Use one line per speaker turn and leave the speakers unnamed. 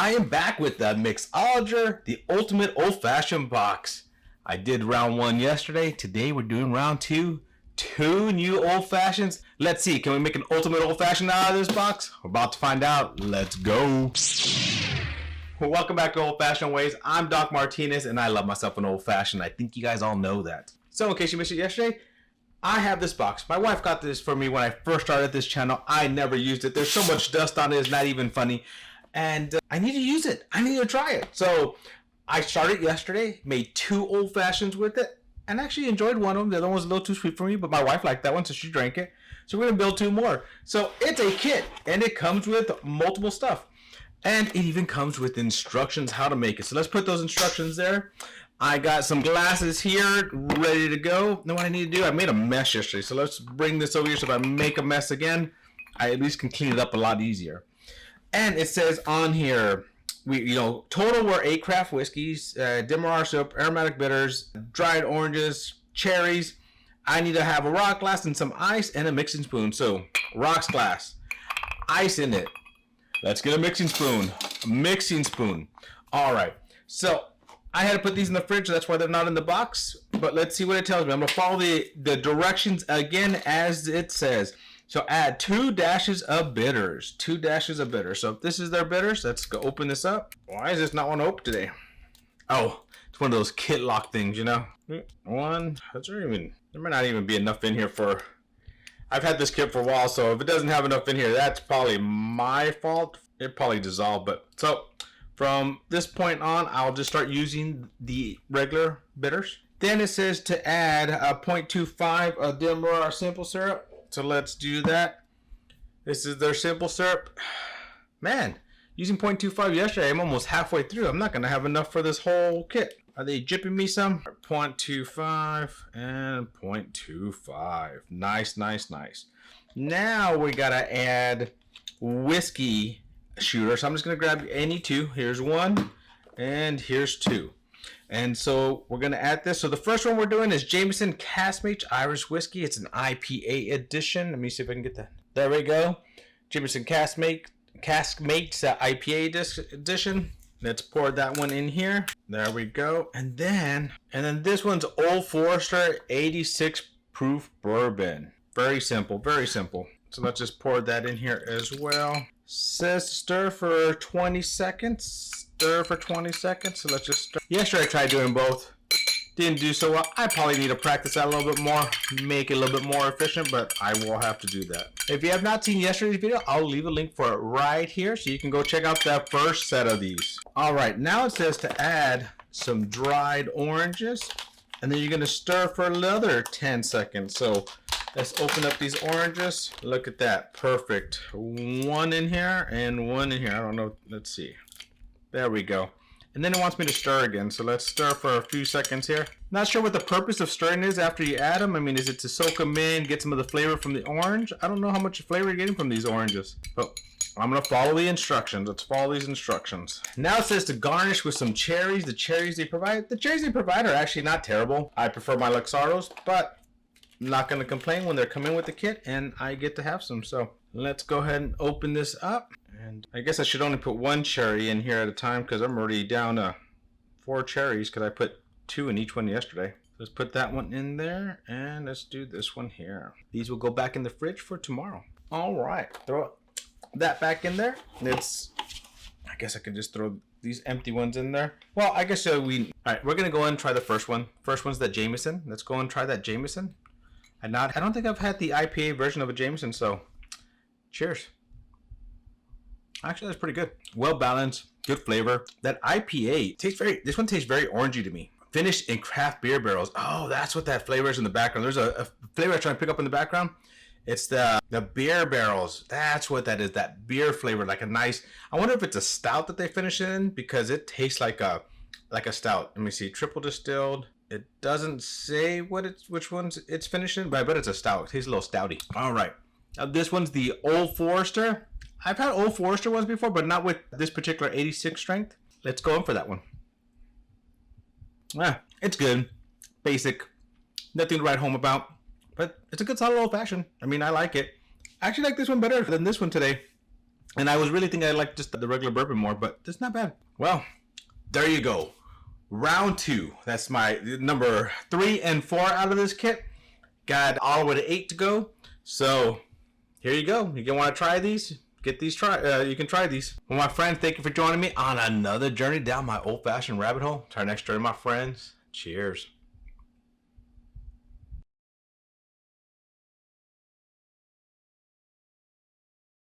I am back with the Mixology, the ultimate old-fashioned box. I did round 1 yesterday. Today we're doing round 2. 2 new old-fashions. Let's see, can we make an ultimate old-fashioned out of this box? We're about to find out. Let's go. Well, welcome back to Old-Fashioned Ways. I'm Doc Martinez, and I love myself an old-fashioned. I think you guys all know that. So in case you missed it yesterday, I have this box. My wife got this for me when I first started this channel. I never used it. There's so much dust on it, it's not even funny. And I need to use it. I need to try it. So I started yesterday, made 2 old fashions with it, and actually enjoyed one of them. The other one was a little too sweet for me, but my wife liked that one, so she drank it. So we're gonna build 2 more. So it's a kit, and it comes with multiple stuff. And it even comes with instructions how to make it. So let's put those instructions there. I got some glasses here ready to go. Now what I need to do, I made a mess yesterday. So let's bring this over here so if I make a mess again, I at least can clean it up a lot easier. And it says on here, total were 8 craft whiskeys, Demerara syrup, aromatic bitters, dried oranges, cherries. I need to have a rock glass and some ice and a mixing spoon. So rocks glass, ice in it. Let's get a mixing spoon. A mixing spoon. All right. So I had to put these in the fridge. That's why they're not in the box. But let's see what it tells me. I'm going to follow the directions again as it says. So add 2 dashes of bitters. 2 dashes of bitters. So if this is their bitters, let's go open this up. Why is this not one open today? Oh, it's one of those kit lock things, you know. There might not even be enough in here for... I've had this kit for a while, so if it doesn't have enough in here, that's probably my fault. It probably dissolved, but so from this point on, I'll just start using the regular bitters. Then it says to add a 0.25 of Demerara simple syrup. So let's do that. This is their simple syrup. Man, using 0.25 yesterday, I'm almost halfway through. I'm not going to have enough for this whole kit. Are they jipping me some? 0.25 and 0.25. Nice, nice, nice. Now we got to add whiskey shooter. So I'm just going to grab any 2. Here's 1 and here's 2. And so we're going to add this. So the first one we're doing is Jameson Caskmates Irish Whiskey. It's an IPA edition. Let me see if I can get that. There we go. Jameson Caskmates IPA edition. Let's pour that one in here. There we go. And then this one's Old Forester 86 proof bourbon. Very simple, very simple. So let's just pour that in here as well. Says stir for 20 seconds. Stir for 20 seconds. So let's just stir. Yesterday I tried doing both. Didn't do so well. I probably need to practice that a little bit more. Make it a little bit more efficient, but I will have to do that. If you have not seen yesterday's video, I'll leave a link for it right here so you can go check out that first set of these. All right, now it says to add some dried oranges, and then you're going to stir for another 10 seconds. So let's open up these oranges. Look at that. Perfect. 1 in here and 1 in here. I don't know. Let's see. There we go. And then it wants me to stir again. So let's stir for a few seconds here. Not sure what the purpose of stirring is after you add them. I mean, is it to soak them in, get some of the flavor from the orange? I don't know how much flavor you're getting from these oranges. But I'm going to follow the instructions. Let's follow these instructions. Now it says to garnish with some cherries. The cherries they provide are actually not terrible. I prefer my Luxardos, but I'm not going to complain when they're coming with the kit and I get to have some. So let's go ahead and open this up. And I guess I should only put 1 cherry in here at a time because I'm already down to 4 cherries because I put 2 in each one yesterday. Let's put that one in there and let's do this one here. These will go back in the fridge for tomorrow. All right, throw that back in there. I guess I could just throw these empty ones in there. Well, I guess all right, we're gonna go and try the first one. First one's the Jameson. Let's go and try that Jameson. I don't think I've had the IPA version of a Jameson, so cheers. Actually, that's pretty good. Well balanced, good flavor. That IPA this one tastes very orangey to me. Finished in craft beer barrels. Oh, that's what that flavor is in the background. There's a flavor I try to pick up in the background. It's the beer barrels. That's what that is. That beer flavor, like a nice. I wonder if it's a stout that they finish in because it tastes like a stout. Let me see. Triple distilled. It doesn't say which ones it's finished in, but I bet it's a stout. It tastes a little stouty. All right. Now this one's the Old Forester. I've had Old Forester ones before, but not with this particular 86 strength. Let's go in for that one. It's good. Basic. Nothing to write home about. But it's a good solid old fashioned. I mean, I like it. I actually like this one better than this one today. And I was really thinking I like just the regular bourbon more, but it's not bad. Well, there you go. Round 2. That's my number 3 and 4 out of this kit. Got all the way to 8 to go. So here you go. You can want to try these. Get these you can try these. Well, my friends, thank you for joining me on another journey down my old-fashioned rabbit hole. To our next journey, my friends. Cheers.